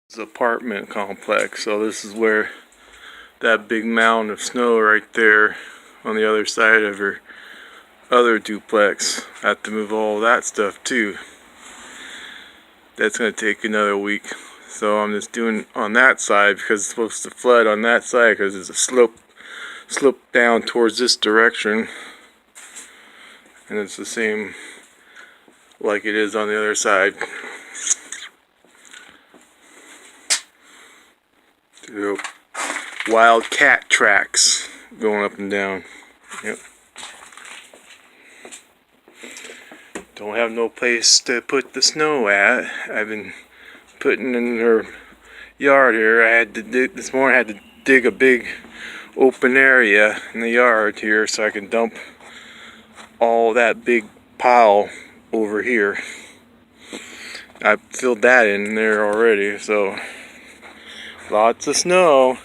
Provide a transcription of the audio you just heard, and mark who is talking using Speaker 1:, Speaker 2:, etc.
Speaker 1: This apartment complex. So this is where that big mound of snow right there on the other side of her other duplex. I have to move all that stuff too. That's gonna take another week. So I'm just doing on that side because it's supposed to flood on that side because it's a slope down towards this direction. And it's the same like it is on the other side. So, wild cat tracks going up and down. Yep. Don't have no place to put the snow at. I've been putting in her yard here. I had to dig this morning. I had to dig a big open area in the yard here so I can dump all that big pile over here. I filled that in there already, so lots of snow.